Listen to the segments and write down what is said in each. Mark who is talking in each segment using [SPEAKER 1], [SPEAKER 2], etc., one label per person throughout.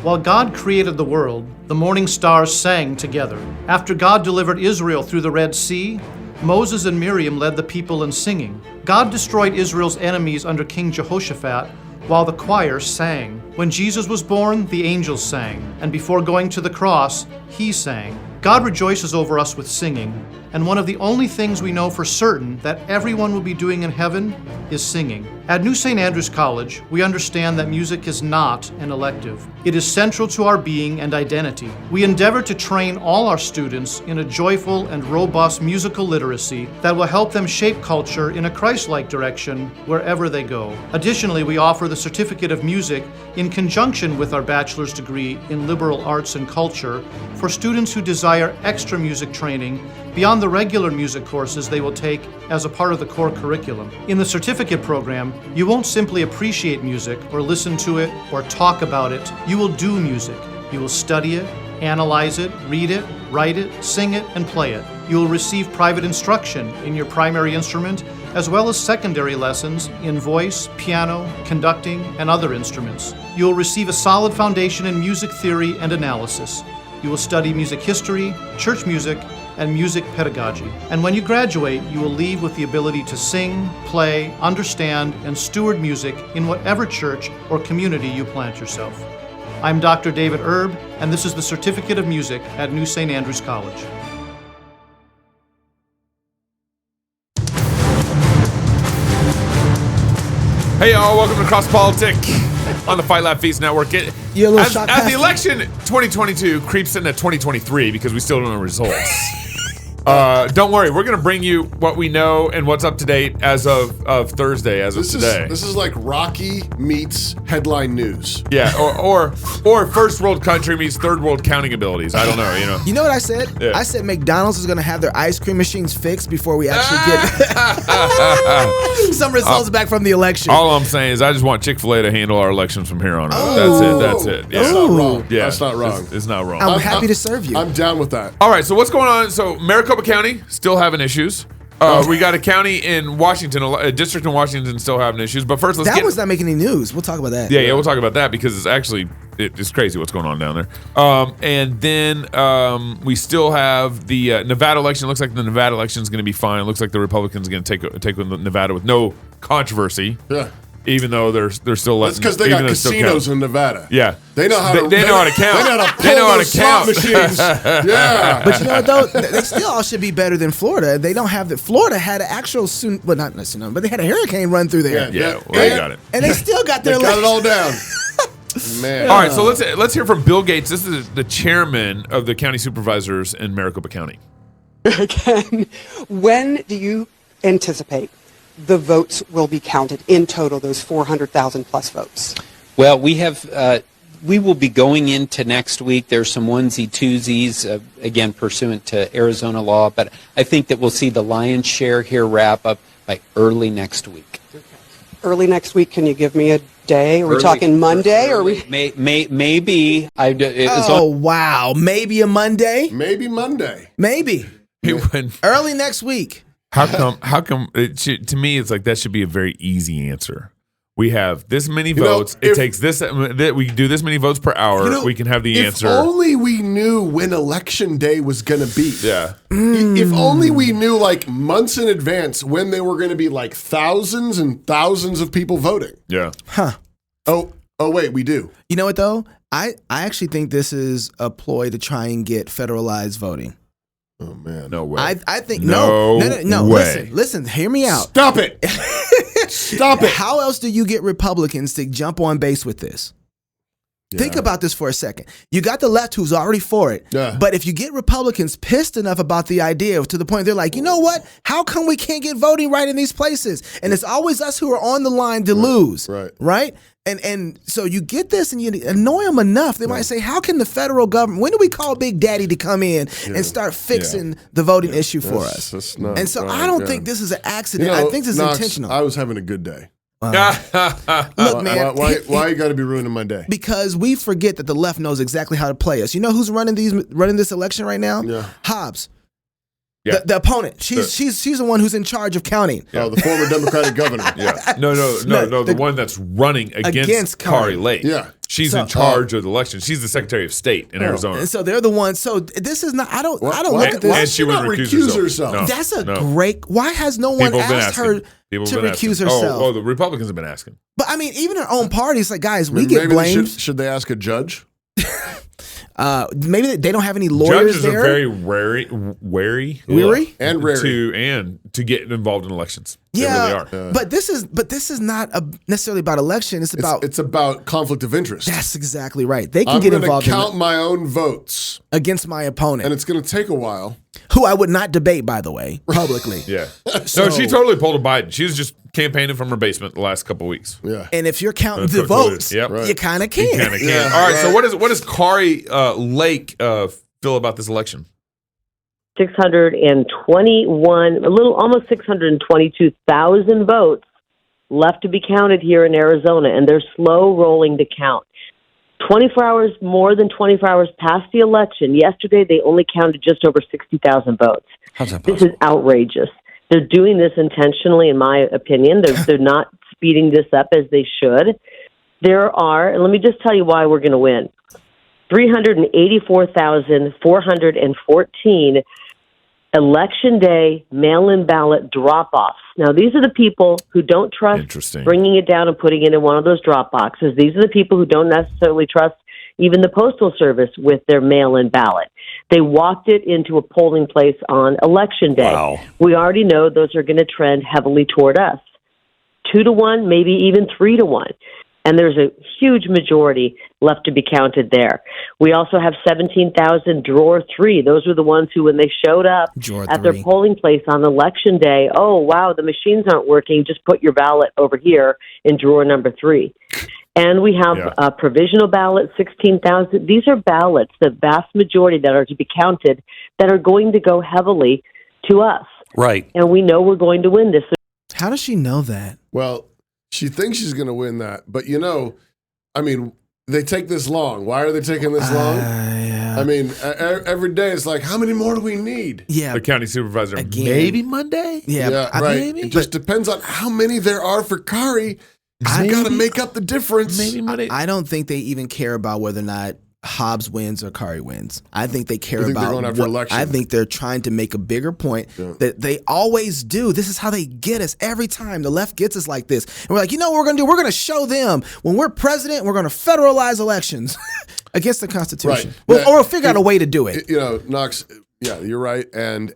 [SPEAKER 1] While God created the world, the morning stars sang together. After God delivered Israel through the Red Sea, Moses and Miriam led the people in singing. God destroyed Israel's enemies under King Jehoshaphat, while the choir sang. When Jesus was born, the angels sang, and before going to the cross, he sang. God rejoices over us with singing, and one of the only things we know for certain that everyone will be doing in heaven is singing. At New St. Andrews College, we understand that music is not an elective. It is central to our being and identity. We endeavor to train all our students in a joyful and robust musical literacy that will help them shape culture in a Christ-like direction wherever they go. Additionally, we offer the Certificate of Music in conjunction with our bachelor's degree in liberal arts and culture for students who desire extra music training beyond the regular music courses they will take as a part of the core curriculum. In the certificate program, you won't simply appreciate music or listen to it or talk about it. You will do music. You will study it, analyze it, read it, write it, sing it, and play it. You will receive private instruction in your primary instrument, as well as secondary lessons in voice, piano, conducting, and other instruments. You will receive a solid foundation in music theory and analysis. You will study music history, church music, and music pedagogy. And when you graduate, you will leave with the ability to sing, play, understand, and steward music in whatever church or community you plant yourself. I'm Dr. David Erb, and this is the Certificate of Music at New St. Andrews College.
[SPEAKER 2] Hey y'all, welcome to Cross Politic on the Fight Laugh Feast Network. As the election 2022 creeps into 2023 because we still don't know results. Don't worry, we're going to bring you what we know and what's up to date as of Thursday, as of today.
[SPEAKER 3] This is like Rocky meets headline news.
[SPEAKER 2] Yeah, or first world country meets third world counting abilities. I don't know, you know.
[SPEAKER 4] You know what I said?
[SPEAKER 2] Yeah.
[SPEAKER 4] I said McDonald's is going to have their ice cream machines fixed before we actually get some results back from the election.
[SPEAKER 2] All I'm saying is I just want Chick-fil-A to handle our elections from here on out. That's it. Yeah.
[SPEAKER 3] That's not wrong.
[SPEAKER 2] Yeah,
[SPEAKER 3] that's not wrong.
[SPEAKER 2] It's not wrong.
[SPEAKER 4] I'm happy to serve you.
[SPEAKER 3] I'm down with that.
[SPEAKER 2] All right, so what's going on? So Maricopa County still having issues. We got a county in Washington, a district in Washington still having issues. But first,
[SPEAKER 4] that was not making any news. We'll talk about that.
[SPEAKER 2] Yeah, we'll talk about that because it's actually it's crazy what's going on down there. And then we still have the Nevada election. It looks like the Nevada election is going to be fine. It looks like the Republicans are going to take Nevada with no controversy.
[SPEAKER 3] Yeah.
[SPEAKER 2] Even though they're still letting.
[SPEAKER 3] That's because they got casinos in Nevada.
[SPEAKER 2] Yeah,
[SPEAKER 3] they know how to.
[SPEAKER 2] They know how to count.
[SPEAKER 3] They know how to pull slot machines. Yeah,
[SPEAKER 4] but you know what though? They still all should be better than Florida. They don't have that. Florida had an actual not tsunami, but they had a hurricane run through there.
[SPEAKER 2] Yeah, they got it,
[SPEAKER 4] and they still got their.
[SPEAKER 3] They got it all down. Man.
[SPEAKER 2] All right, so let's hear from Bill Gates. This is the chairman of the county supervisors in Maricopa County.
[SPEAKER 5] Again, when do you anticipate the votes will be counted in total, those 400,000 plus votes?
[SPEAKER 6] Well, we will be going into next week. There's some onesie-twosies, again, pursuant to Arizona law, but I think that we'll see the lion's share here wrap up by early next week.
[SPEAKER 5] Okay. Early next week, can you give me a day? Are we talking Monday? Or we?
[SPEAKER 6] Maybe.
[SPEAKER 4] Wow. Maybe a Monday?
[SPEAKER 3] Maybe Monday.
[SPEAKER 4] Maybe. Early next week.
[SPEAKER 2] How come to me it's like that should be a very easy answer. We have this many votes. It takes this. We do this many votes per hour. We can have the answer.
[SPEAKER 3] If only we knew when election day was going to be.
[SPEAKER 2] Yeah.
[SPEAKER 3] If only we knew like months in advance when there were going to be like thousands and thousands of people voting.
[SPEAKER 2] Yeah.
[SPEAKER 4] Huh.
[SPEAKER 3] Oh, wait, we do.
[SPEAKER 4] You know what though? I actually think this is a ploy to try and get federalized voting.
[SPEAKER 3] Oh man,
[SPEAKER 2] no way.
[SPEAKER 4] I think no.
[SPEAKER 2] Way.
[SPEAKER 4] Listen, hear me out.
[SPEAKER 3] Stop it. Stop it.
[SPEAKER 4] How else do you get Republicans to jump on base with this? Yeah. Think about this for a second. You got the left who's already for it.
[SPEAKER 3] Yeah.
[SPEAKER 4] But if you get Republicans pissed enough about the idea to the point they're like, you know what? How come we can't get voting right in these places? And it's always us who are on the line to lose. Right? And so you get this and you annoy them enough, they might say, how can the federal government, when do we call Big Daddy to come in and start fixing the voting issue for us? And so I don't think this is an accident. I think this is intentional.
[SPEAKER 3] I was having a good day.
[SPEAKER 4] Look, man.
[SPEAKER 3] Why you got to be ruining my day?
[SPEAKER 4] Because we forget that the left knows exactly how to play us. You know who's running this election right now?
[SPEAKER 3] Yeah.
[SPEAKER 4] Hobbs.
[SPEAKER 2] Yeah.
[SPEAKER 4] The opponent. She's the one who's in charge of counting.
[SPEAKER 3] Oh, the former Democratic governor.
[SPEAKER 2] Yeah. No, the one that's running against Kari Lake.
[SPEAKER 3] Yeah.
[SPEAKER 2] She's in charge of the election. She's the Secretary of State in Arizona.
[SPEAKER 4] And so they're the ones. So this is not. I don't look at this.
[SPEAKER 3] Why
[SPEAKER 2] And she would
[SPEAKER 3] not
[SPEAKER 2] recuse herself. No,
[SPEAKER 4] That's a great. Why has no one asked her to recuse herself?
[SPEAKER 2] Oh, the Republicans have been asking.
[SPEAKER 4] But I mean, even her own party, it's like, guys, we get blamed.
[SPEAKER 3] Should they ask a judge?
[SPEAKER 4] Maybe they don't have any lawyers
[SPEAKER 2] Judges
[SPEAKER 4] there.
[SPEAKER 2] are very wary
[SPEAKER 3] And rare.
[SPEAKER 2] to get involved in elections. They
[SPEAKER 4] Yeah,
[SPEAKER 2] really are.
[SPEAKER 4] but this is not necessarily about election.
[SPEAKER 3] It's about conflict of interest.
[SPEAKER 4] That's exactly right. They can
[SPEAKER 3] I'm
[SPEAKER 4] get
[SPEAKER 3] going to
[SPEAKER 4] involved
[SPEAKER 3] count my own votes,
[SPEAKER 4] against my opponent,
[SPEAKER 3] and it's going to take a while.
[SPEAKER 4] who I would not debate, by the way, publicly.
[SPEAKER 2] Yeah. No, she totally pulled a Biden. She was just campaigning from her basement the last couple of weeks.
[SPEAKER 3] Yeah.
[SPEAKER 4] And if you're counting the
[SPEAKER 2] That's what it
[SPEAKER 4] votes,
[SPEAKER 2] is. Yep. Right.
[SPEAKER 4] you kind of
[SPEAKER 2] You
[SPEAKER 4] can.
[SPEAKER 2] kind of can.
[SPEAKER 3] Yeah,
[SPEAKER 2] All right. So
[SPEAKER 3] right.
[SPEAKER 2] what does Kari Lake feel about this election?
[SPEAKER 7] 621, almost 622,000 votes left to be counted here in Arizona, and they're slow rolling to count. 24 hours, more than 24 hours past the election, yesterday they only counted just over 60,000 votes.
[SPEAKER 8] How's that
[SPEAKER 7] This
[SPEAKER 8] possible?
[SPEAKER 7] is outrageous. They're doing this intentionally, in my opinion. They're not speeding this up as they should. There are, and let me just tell you why we're going to win, 384,414 Election Day mail-in ballot drop-offs. Now, these are the people who don't trust
[SPEAKER 2] Interesting.
[SPEAKER 7] bringing it down and putting it in one of those drop boxes. These are the people who don't necessarily trust even the Postal Service with their mail-in ballot. They walked it into a polling place on Election Day.
[SPEAKER 8] Wow.
[SPEAKER 7] We already know those are going to trend heavily toward us. 2-1, maybe even 3-1. And there's a huge majority left to be counted there. We also have 17,000 drawer 3. Those were the ones who, when they showed up
[SPEAKER 4] Drawer
[SPEAKER 7] at their
[SPEAKER 4] 3.
[SPEAKER 7] polling place on Election Day, oh, wow, the machines aren't working. Just put your ballot over here in drawer number 3. And we have a provisional ballot, 16,000. These are ballots, the vast majority that are to be counted, that are going to go heavily to us.
[SPEAKER 8] Right.
[SPEAKER 7] And we know we're going to win this.
[SPEAKER 4] How does she know that?
[SPEAKER 3] Well, she thinks she's going to win that. But, they take this long. Why are they taking this long?
[SPEAKER 4] Yeah.
[SPEAKER 3] I mean, every day it's like, how many more do we need?
[SPEAKER 4] Yeah.
[SPEAKER 2] The county supervisor.
[SPEAKER 4] Again.
[SPEAKER 2] Maybe Monday?
[SPEAKER 4] Yeah.
[SPEAKER 3] right.
[SPEAKER 4] Maybe.
[SPEAKER 3] It just depends on how many there are for Kari. You got to make up the difference.
[SPEAKER 2] Maybe Monday.
[SPEAKER 4] I don't think they even care about whether or not Hobbs wins or Kari wins. I think they care
[SPEAKER 3] You think they're
[SPEAKER 4] about
[SPEAKER 3] going after election?
[SPEAKER 4] I think they're trying to make a bigger point that they always do. This is how they get us every time. The left gets us like this. And we're like, you know what we're going to do? We're going to show them when we're president, we're going to federalize elections against the Constitution.
[SPEAKER 3] Right.
[SPEAKER 4] Or we'll figure out a way to do it.
[SPEAKER 3] Knox, yeah, you're right. And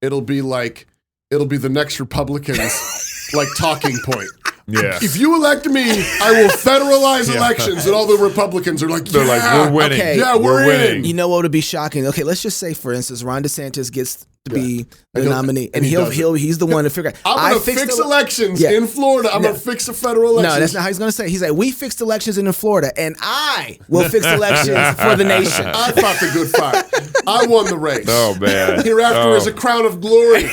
[SPEAKER 3] it'll be the next Republicans like talking point.
[SPEAKER 2] Yeah.
[SPEAKER 3] If you elect me, I will federalize elections. And all the Republicans are like,
[SPEAKER 2] They're like, we're winning.
[SPEAKER 4] Okay.
[SPEAKER 3] Yeah, we're
[SPEAKER 2] winning.
[SPEAKER 3] in.
[SPEAKER 4] You know what would be shocking? Okay, let's just say, for instance, Ron DeSantis gets to be the
[SPEAKER 3] And he'll-
[SPEAKER 4] nominee,
[SPEAKER 3] and
[SPEAKER 4] and
[SPEAKER 3] he does it.
[SPEAKER 4] he's the one to figure out.
[SPEAKER 3] I'm going to
[SPEAKER 4] fixed
[SPEAKER 3] fix
[SPEAKER 4] the-
[SPEAKER 3] elections
[SPEAKER 4] Yeah.
[SPEAKER 3] in Florida. I'm going to fix the federal elections.
[SPEAKER 4] No, that's not how he's going to say it. He's like, we fixed elections in Florida, and I will fix elections for the nation.
[SPEAKER 3] I fought the good fight. I won the race.
[SPEAKER 2] Oh, man.
[SPEAKER 3] Hereafter is a crown of glory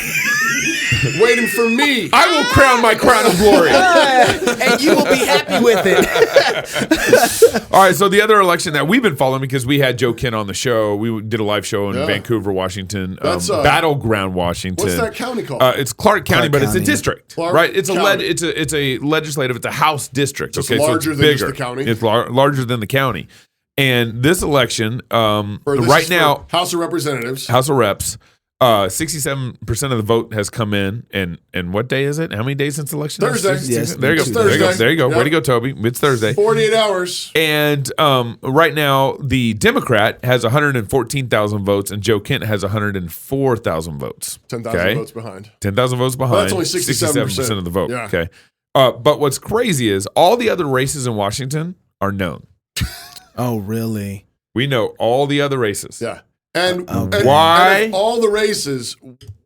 [SPEAKER 3] waiting for me.
[SPEAKER 2] I will crown my crown of glory.
[SPEAKER 4] And you will be happy with it.
[SPEAKER 2] All right, so the other election that we've been following, because we had Joe Kent on the show, we did a live show in Vancouver, Washington,
[SPEAKER 3] That's,
[SPEAKER 2] Battleground, Washington.
[SPEAKER 3] What's that county called?
[SPEAKER 2] It's Clark County,
[SPEAKER 4] Clark
[SPEAKER 2] but it's a
[SPEAKER 4] County.
[SPEAKER 2] district,
[SPEAKER 3] Clark
[SPEAKER 2] right? It's
[SPEAKER 3] County.
[SPEAKER 2] it's a legislative, it's a House district.
[SPEAKER 3] It's
[SPEAKER 2] okay,
[SPEAKER 3] larger
[SPEAKER 2] so it's
[SPEAKER 3] than just
[SPEAKER 2] bigger.
[SPEAKER 3] the county.
[SPEAKER 2] It's larger than the county. And this election,
[SPEAKER 3] Or this
[SPEAKER 2] right
[SPEAKER 3] is
[SPEAKER 2] now,
[SPEAKER 3] for House of Representatives.
[SPEAKER 2] House of Reps, 67% of the vote has come in. And what day is it? How many days since the election?
[SPEAKER 3] Thursday.
[SPEAKER 4] Yes,
[SPEAKER 2] There you go.
[SPEAKER 3] it's
[SPEAKER 2] There you go.
[SPEAKER 3] Thursday.
[SPEAKER 2] There you go.
[SPEAKER 3] Yep.
[SPEAKER 2] Way to go, Toby. It's Thursday.
[SPEAKER 3] 48 hours.
[SPEAKER 2] And right now, the Democrat has 114,000 votes, and Joe Kent has 104,000 votes.
[SPEAKER 3] 10,000 votes behind.
[SPEAKER 2] 10,000 votes behind.
[SPEAKER 3] Well, that's only 67%
[SPEAKER 2] of the vote.
[SPEAKER 3] Yeah.
[SPEAKER 2] Okay. But what's crazy is all the other races in Washington are known.
[SPEAKER 4] Oh, really?
[SPEAKER 2] We know all the other races.
[SPEAKER 3] Yeah. And
[SPEAKER 2] Why?
[SPEAKER 3] and of all the races,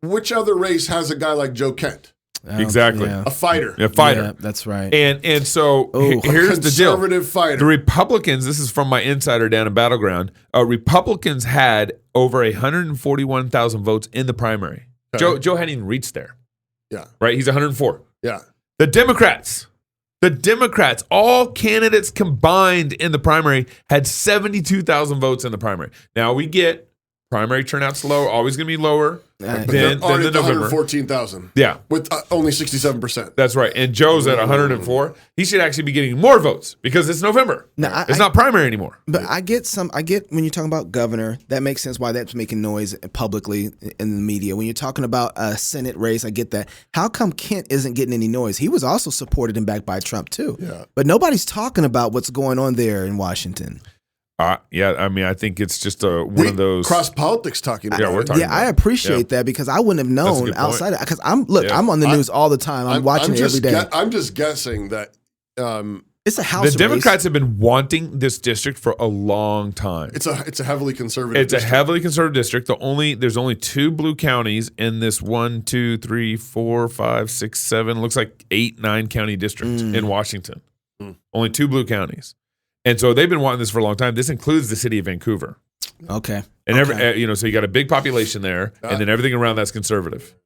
[SPEAKER 3] which other race has a guy like Joe Kent?
[SPEAKER 2] Exactly.
[SPEAKER 4] Yeah.
[SPEAKER 3] A fighter.
[SPEAKER 2] A fighter.
[SPEAKER 4] Yeah, that's right.
[SPEAKER 2] And so
[SPEAKER 4] Oh,
[SPEAKER 2] here's the deal.
[SPEAKER 3] Conservative fighter.
[SPEAKER 2] The Republicans, this is from my insider down in Battleground, Republicans had over 141,000 votes in the primary.
[SPEAKER 3] Okay.
[SPEAKER 2] Joe hadn't even reached there,
[SPEAKER 3] Yeah.
[SPEAKER 2] right? He's 104.
[SPEAKER 3] Yeah.
[SPEAKER 2] The Democrats, all candidates combined in the primary had 72,000 votes in the primary. Now we get Primary turnout's low, always going to be lower than
[SPEAKER 3] They're already
[SPEAKER 2] the
[SPEAKER 3] at
[SPEAKER 2] November.
[SPEAKER 3] 114,000.
[SPEAKER 2] Yeah.
[SPEAKER 3] With only 67%.
[SPEAKER 2] That's right. And Joe's at 104. He should actually be getting more votes because it's November. It's not primary anymore.
[SPEAKER 4] But I get when you're talking about governor, that makes sense why that's making noise publicly in the media. When you're talking about a Senate race, I get that. How come Kent isn't getting any noise? He was also supported and backed by Trump too.
[SPEAKER 3] Yeah.
[SPEAKER 4] But nobody's talking about what's going on there in Washington.
[SPEAKER 2] Yeah, I mean, I think it's just one of those
[SPEAKER 3] cross politics talking about.
[SPEAKER 2] Yeah, we're talking.
[SPEAKER 4] Yeah, I appreciate that because I wouldn't have known outside of because I'm on the news all the time. I'm watching it every day.
[SPEAKER 3] I'm just guessing that
[SPEAKER 4] it's a House.
[SPEAKER 2] The Democrats have been wanting this district for a long time.
[SPEAKER 3] It's a heavily conservative.
[SPEAKER 2] It's a heavily conservative district. There's only 2 blue counties in this 1, 2, 3, 4, 5, 6, 7. Looks like 8, 9 county district in Washington. Only 2 blue counties. And so they've been wanting this for a long time. This includes the city of Vancouver.
[SPEAKER 4] Okay.
[SPEAKER 2] And so you got a big population there, and then everything around that's conservative.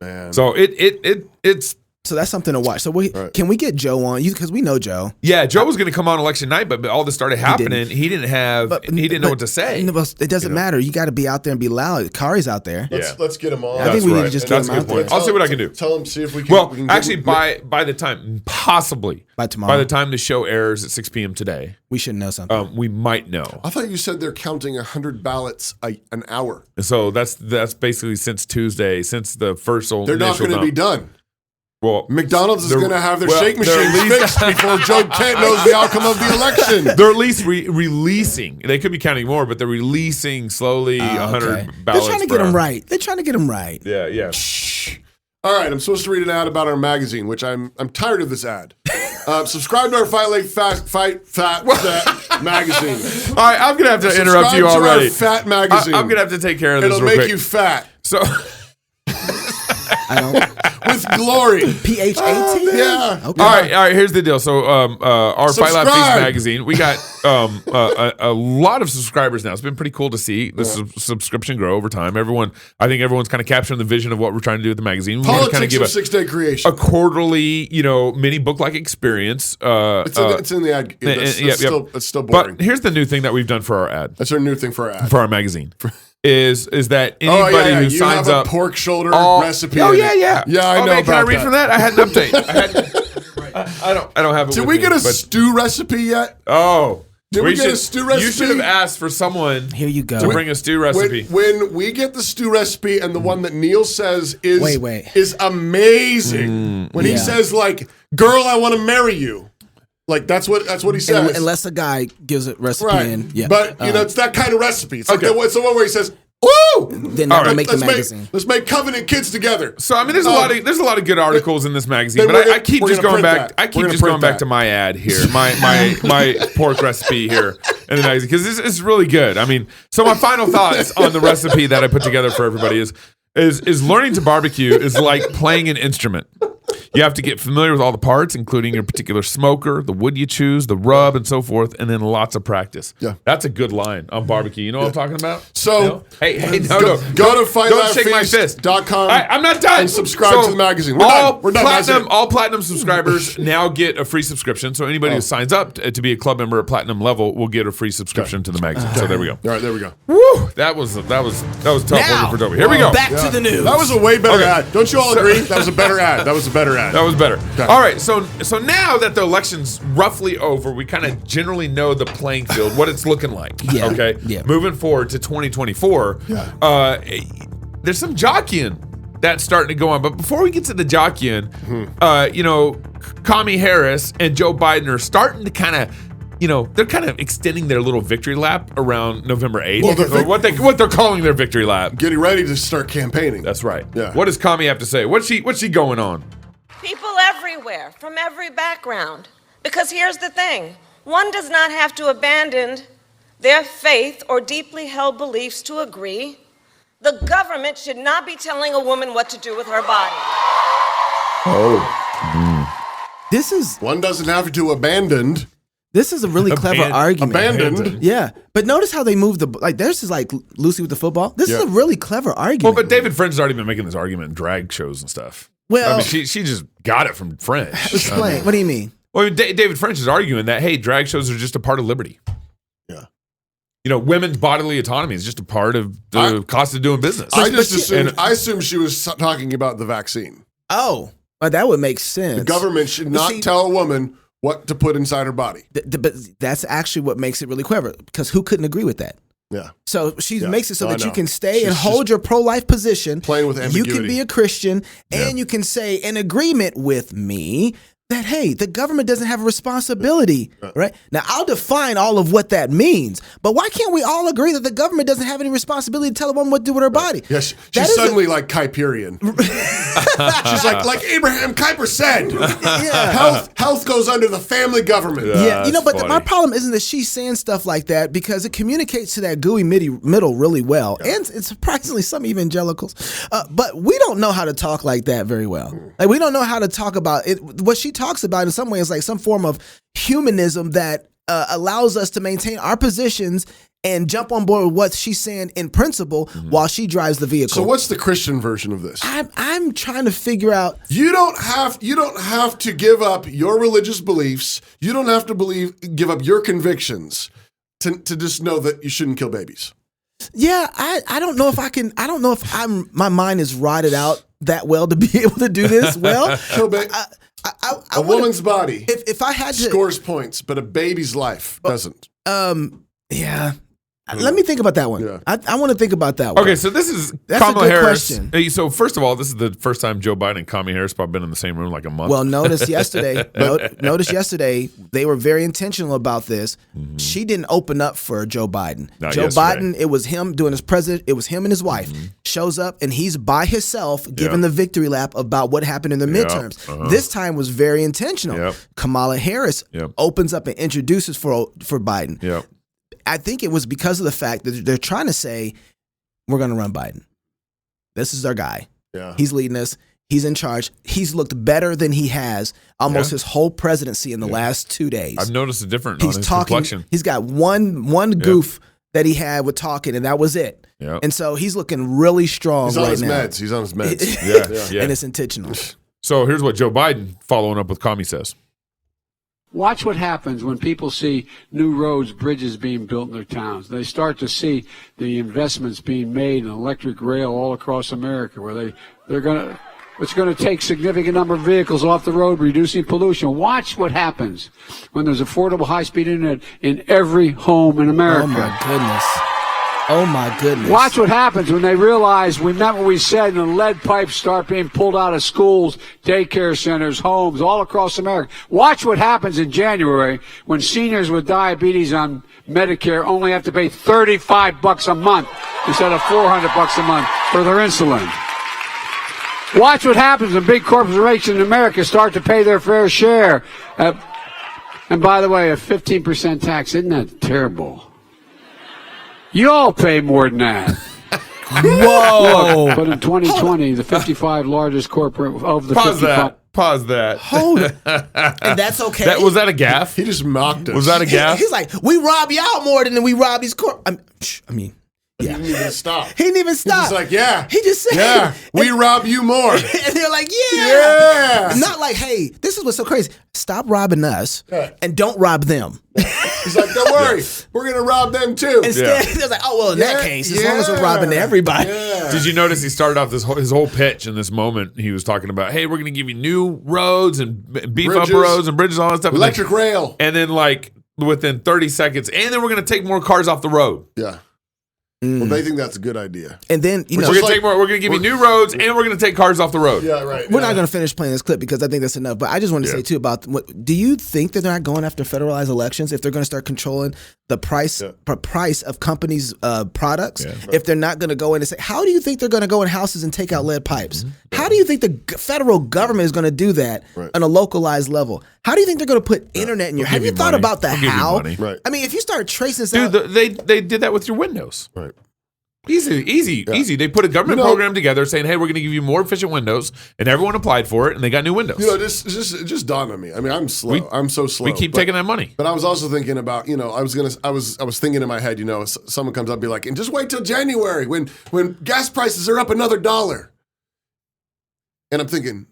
[SPEAKER 3] Man.
[SPEAKER 2] So it's
[SPEAKER 4] so that's something to watch. So can we get Joe on? Because we know Joe.
[SPEAKER 2] Yeah, Joe was going to come on election night, but all this started happening. He didn't know what to say.
[SPEAKER 4] It doesn't matter. You got to be out there and be loud. Kari's out there.
[SPEAKER 3] Let's get him on.
[SPEAKER 4] I think we need to just get him out there.
[SPEAKER 2] I'll see what I can do.
[SPEAKER 3] Tell him, see if we can.
[SPEAKER 2] Well,
[SPEAKER 3] we can
[SPEAKER 2] actually, by the time, possibly
[SPEAKER 4] by tomorrow,
[SPEAKER 2] by the time the show airs at 6 p.m. today,
[SPEAKER 4] we should know something.
[SPEAKER 2] We might know.
[SPEAKER 3] I thought you said they're counting 100 ballots an hour.
[SPEAKER 2] So that's basically since Tuesday, since the first old.
[SPEAKER 3] They're not going to be done.
[SPEAKER 2] Well,
[SPEAKER 3] McDonald's is going to have their shake machine fixed before Joe Kent knows the outcome of the election.
[SPEAKER 2] They're at least releasing. They could be counting more, but they're releasing slowly 100 ballots.
[SPEAKER 4] They're trying to get them right. They're trying to get them right.
[SPEAKER 2] Yeah.
[SPEAKER 3] Shh. All right, I'm supposed to read an ad about our magazine, which I'm tired of this ad. Subscribe to our Fight Fat magazine.
[SPEAKER 2] All right, I'm going to have to interrupt you already.
[SPEAKER 3] Subscribe to our Fat magazine.
[SPEAKER 2] I'm going to have to take care of this.
[SPEAKER 3] It'll make you fat.
[SPEAKER 2] So.
[SPEAKER 4] I don't.
[SPEAKER 3] With glory.
[SPEAKER 4] PHAT?
[SPEAKER 3] Yeah.
[SPEAKER 4] Okay.
[SPEAKER 2] All right. Here's the deal. So, our Fight Laugh Feast magazine, we got a lot of subscribers now. It's been pretty cool to see the subscription grow over time. I think everyone's kind of capturing the vision of what we're trying to do with the magazine. We
[SPEAKER 3] Politics
[SPEAKER 2] kind of give
[SPEAKER 3] of 6-day creation.
[SPEAKER 2] a quarterly, mini book-like experience.
[SPEAKER 3] It's in the ad. It's still boring.
[SPEAKER 2] But here's the new thing that we've done for our ad.
[SPEAKER 3] That's our new thing for our ad.
[SPEAKER 2] For our magazine. Is that anybody who signs up
[SPEAKER 3] a pork shoulder recipe?
[SPEAKER 2] Oh yeah.
[SPEAKER 3] Yeah, I know about that.
[SPEAKER 2] Can I read from that? I had an update. I don't have it.
[SPEAKER 3] Did we get a stew recipe yet?
[SPEAKER 2] Oh.
[SPEAKER 3] Did we get a stew recipe?
[SPEAKER 2] You should have asked for someone
[SPEAKER 4] Here you go.
[SPEAKER 2] to bring a stew recipe.
[SPEAKER 3] When we get the stew recipe and the one that Neil says is amazing. When he says like, "Girl, I want to marry you." Like that's what he says.
[SPEAKER 4] Unless a guy gives a recipe in. Yeah.
[SPEAKER 3] But it's that kind of recipe. It's like it's the one where he says, "Woo!"
[SPEAKER 4] Then not gonna make the magazine.
[SPEAKER 3] Let's make covenant kids together.
[SPEAKER 2] So I mean, there's a lot of good articles in this magazine, but I keep just going back. I keep just going back to my ad here, my pork recipe here in the magazine because this is really good. I mean, so my final thoughts on the recipe that I put together for everybody is learning to barbecue is like playing an instrument. You have to get familiar with all the parts, including your particular smoker, the wood you choose, the rub, and so forth, and then lots of practice.
[SPEAKER 3] Yeah.
[SPEAKER 2] That's a good line on barbecue. You know what I'm talking about?
[SPEAKER 3] So,
[SPEAKER 2] hey,
[SPEAKER 3] no. Go to fightlaughfeast.com.
[SPEAKER 2] I'm not done.
[SPEAKER 3] And subscribe to the magazine. We're done.
[SPEAKER 2] All platinum subscribers now get a free subscription. So anybody who signs up to be a club member at platinum level will get a free subscription to the magazine. So there we go.
[SPEAKER 3] All right, there we go.
[SPEAKER 2] Woo! That was tough working for Toby. Here we go.
[SPEAKER 4] Back to the news.
[SPEAKER 3] That was a way better ad. Don't you all agree? That was a better ad. That was better.
[SPEAKER 2] Okay. All right, so now that the election's roughly over, we kind of generally know the playing field, what it's looking like.
[SPEAKER 4] Yeah.
[SPEAKER 2] Okay.
[SPEAKER 4] Yeah.
[SPEAKER 2] Moving forward to 2024, there's some jockeying that's starting to go on. But before we get to the jockeying, Kamala Harris and Joe Biden are starting to kind of, they're kind of extending their little victory lap around November 8th. Or what they're calling their victory lap.
[SPEAKER 3] Getting ready to start campaigning.
[SPEAKER 2] That's right.
[SPEAKER 3] Yeah.
[SPEAKER 2] What does Kamala have to say? What's she going on?
[SPEAKER 8] People everywhere, from every background. Because here's the thing, one does not have to abandon their faith or deeply held beliefs to agree. The government should not be telling a woman what to do with her body.
[SPEAKER 4] This is...
[SPEAKER 3] One doesn't have to abandon.
[SPEAKER 4] This is a really clever argument.
[SPEAKER 3] Abandoned.
[SPEAKER 4] Yeah. But notice how they move theirs is like Lucy with the football. This is a really clever argument.
[SPEAKER 2] Well, but David French has already been making this argument in drag shows and stuff.
[SPEAKER 4] Well,
[SPEAKER 2] I mean, she just got it from French.
[SPEAKER 4] Explain. What do you mean?
[SPEAKER 2] Well, David French is arguing that, hey, drag shows are just a part of liberty.
[SPEAKER 3] Yeah.
[SPEAKER 2] women's bodily autonomy is just a part of the cost of doing business.
[SPEAKER 3] I assumed she was talking about the vaccine.
[SPEAKER 4] Oh, well, that would make sense.
[SPEAKER 3] The government should not tell a woman what to put inside her body.
[SPEAKER 4] But that's actually what makes it really clever, because who couldn't agree with that?
[SPEAKER 3] Yeah.
[SPEAKER 4] So she makes it so that you can stay and hold your pro-life position.
[SPEAKER 3] Playing with ambiguity.
[SPEAKER 4] You can be a Christian, and you can say in agreement with me that, hey, the government doesn't have a responsibility, right? Now, I'll define all of what that means, but why can't we all agree that the government doesn't have any responsibility to tell a woman what to do with her body?
[SPEAKER 3] Yes, she's suddenly like Kuyperian. She's like Abraham Kuyper said, health goes under the family government.
[SPEAKER 4] Yeah, but my problem isn't that she's saying stuff like that, because it communicates to that gooey middle really well, and it's surprisingly some evangelicals. But we don't know how to talk like that very well. Like, we don't know how to talk about it. What she talks about in some ways like some form of humanism that allows us to maintain our positions and jump on board with what she's saying in principle while she drives the vehicle.
[SPEAKER 3] So what's the Christian version of this?
[SPEAKER 4] I'm trying to figure out.
[SPEAKER 3] You don't have to give up your religious beliefs. You don't have to give up your convictions to just know that you shouldn't kill babies.
[SPEAKER 4] Yeah, I don't know if I can. I don't know if my mind is rotted out that well to be able to do this well.
[SPEAKER 3] Kill baby. A woman's body
[SPEAKER 4] if I had to,
[SPEAKER 3] scores points, but a baby's life doesn't.
[SPEAKER 4] Yeah. Let me think about that one. Yeah. I want to think about that one.
[SPEAKER 2] Okay, so that's Kamala Harris. Question. So first of all, this is the first time Joe Biden and Kamala Harris have been in the same room like a month.
[SPEAKER 4] Well, notice yesterday they were very intentional about this. Mm-hmm. She didn't open up for Joe Biden. Joe Biden, it was him doing his president. It was him and his wife. Shows up and he's by himself giving the victory lap about what happened in the midterms. This time was very intentional. Kamala Harris opens up and introduces for Biden. I think it was because of the fact that they're trying to say, we're going to run Biden. This is our guy. Yeah. He's leading us. He's in charge. He's looked better than he has almost his whole presidency in the last 2 days.
[SPEAKER 2] I've noticed a difference on his complexion.
[SPEAKER 4] He's got one goof that he had with talking, and that was it. Yep. And so he's looking really strong right now.
[SPEAKER 3] He's on his meds.
[SPEAKER 4] And it's intentional.
[SPEAKER 2] So here's what Joe Biden, following up with Kami, says.
[SPEAKER 9] Watch what happens when people see new roads, bridges being built in their towns. They start to see the investments being made in electric rail all across America, where it's going to take significant number of vehicles off the road, reducing pollution. Watch what happens when there's affordable high-speed internet in every home in America.
[SPEAKER 4] Oh my goodness.
[SPEAKER 9] Watch what happens when they realize we meant what we said and the lead pipes start being pulled out of schools, daycare centers, homes, all across America. Watch what happens in January when seniors with diabetes on Medicare only have to pay $35 a month instead of $400 a month for their insulin. Watch what happens when big corporations in America start to pay their fair share. And by the way, a 15% tax, isn't that terrible? You all pay more than that.
[SPEAKER 4] Whoa!
[SPEAKER 9] Look, but in 2020, the 55 largest corporate of the
[SPEAKER 2] Pause that.
[SPEAKER 4] Hold it. And that's okay.
[SPEAKER 2] Was that a gaffe?
[SPEAKER 3] He just mocked us.
[SPEAKER 2] Was that a gaffe?
[SPEAKER 4] He's like, we rob y'all more than we rob these
[SPEAKER 3] He didn't even stop.
[SPEAKER 4] He didn't even stop.
[SPEAKER 3] He's like, yeah.
[SPEAKER 4] He just said,
[SPEAKER 3] yeah, we rob you more.
[SPEAKER 4] And they're like, yeah. Not like, hey, this is what's so crazy. Stop robbing us and don't rob them.
[SPEAKER 3] He's like, don't worry, we're going to rob them too.
[SPEAKER 4] Instead, they're like, oh, well, in that case, as long as we're robbing everybody.
[SPEAKER 3] Yeah.
[SPEAKER 2] Did you notice he started off his whole pitch in this moment? He was talking about, hey, we're going to give you new roads and beef up roads and bridges, all that stuff.
[SPEAKER 3] Electric rail.
[SPEAKER 2] And then like within 30 seconds, and then we're going to take more cars off the road.
[SPEAKER 3] Yeah. Well, they think that's a good idea.
[SPEAKER 4] And then,
[SPEAKER 2] we're going to give you new roads, and we're going to take cars off the road.
[SPEAKER 3] Yeah, right.
[SPEAKER 4] We're not going to finish playing this clip because I think that's enough. But I just want to say, too, about do you think that they're not going after federalized elections if they're going to start controlling the price of companies' products? If they're not going to go in and say, how do you think they're going to go in houses and take out lead pipes? How do you think the federal government is going to do that on a localized level? How do you think they're going to put internet in your? Have you thought about the how?
[SPEAKER 3] Right.
[SPEAKER 4] I mean, if you start tracing this out,
[SPEAKER 2] they did that with your windows.
[SPEAKER 3] Right.
[SPEAKER 2] Easy. They put a government program together saying, hey, we're going to give you more efficient windows, and everyone applied for it, and they got new windows.
[SPEAKER 3] It just dawned on me. I mean, I'm slow. I'm so slow.
[SPEAKER 2] We keep taking that money.
[SPEAKER 3] But I was also thinking about, I was thinking in my head, someone comes up and be like, and just wait till January when gas prices are up another $1. And I'm thinking,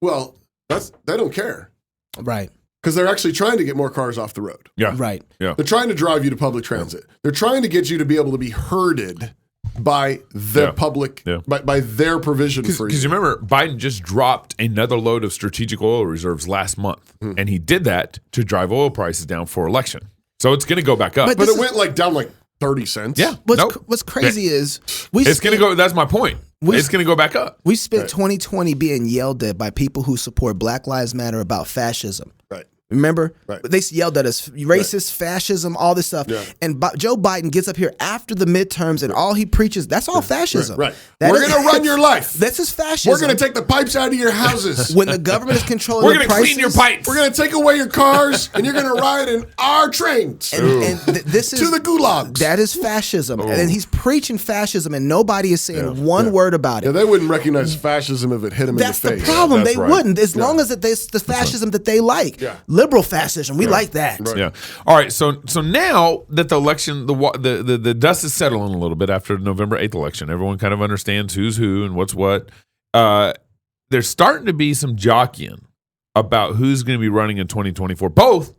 [SPEAKER 3] well, they don't care.
[SPEAKER 4] Right.
[SPEAKER 3] because they're actually trying to get more cars off the road.
[SPEAKER 2] Yeah.
[SPEAKER 4] Right.
[SPEAKER 2] Yeah.
[SPEAKER 3] They're trying to drive you to public transit. They're trying to get you to be able to be herded by the public, by their provision for you.
[SPEAKER 2] Because you remember, Biden just dropped another load of strategic oil reserves last month, and he did that to drive oil prices down for election. So it's going to go back up.
[SPEAKER 3] But it went down 30 cents.
[SPEAKER 2] Yeah.
[SPEAKER 4] What's crazy is
[SPEAKER 2] it's going to go. That's my point. It's going to go back up.
[SPEAKER 4] We spent 2020 being yelled at by people who support Black Lives Matter about fascism.
[SPEAKER 3] Right.
[SPEAKER 4] Remember?
[SPEAKER 3] Right.
[SPEAKER 4] They yelled at us, racist, fascism, all this stuff. Yeah. And Joe Biden gets up here after the midterms and all he preaches, that's all fascism.
[SPEAKER 3] Right. We're going to run your life.
[SPEAKER 4] This is fascism.
[SPEAKER 3] We're going to take the pipes out of your houses.
[SPEAKER 4] When the government is controlling
[SPEAKER 2] the prices. We're going to clean your pipes.
[SPEAKER 3] We're going to take away your cars and you're going to ride in our trains.
[SPEAKER 4] And this is
[SPEAKER 3] to the gulags.
[SPEAKER 4] That is fascism. And he's preaching fascism and nobody is saying one word about it.
[SPEAKER 3] Yeah, they wouldn't recognize fascism if it hit them in the face.
[SPEAKER 4] That's the problem. They wouldn't, as long as it's the fascism that they like.
[SPEAKER 3] Yeah.
[SPEAKER 4] Liberal fascism. We like that.
[SPEAKER 3] Right.
[SPEAKER 2] Yeah. All right. So now that the election, the dust is settling a little bit after the November 8th election, everyone kind of understands who's who and what's what. There's starting to be some jockeying about who's going to be running in 2024, both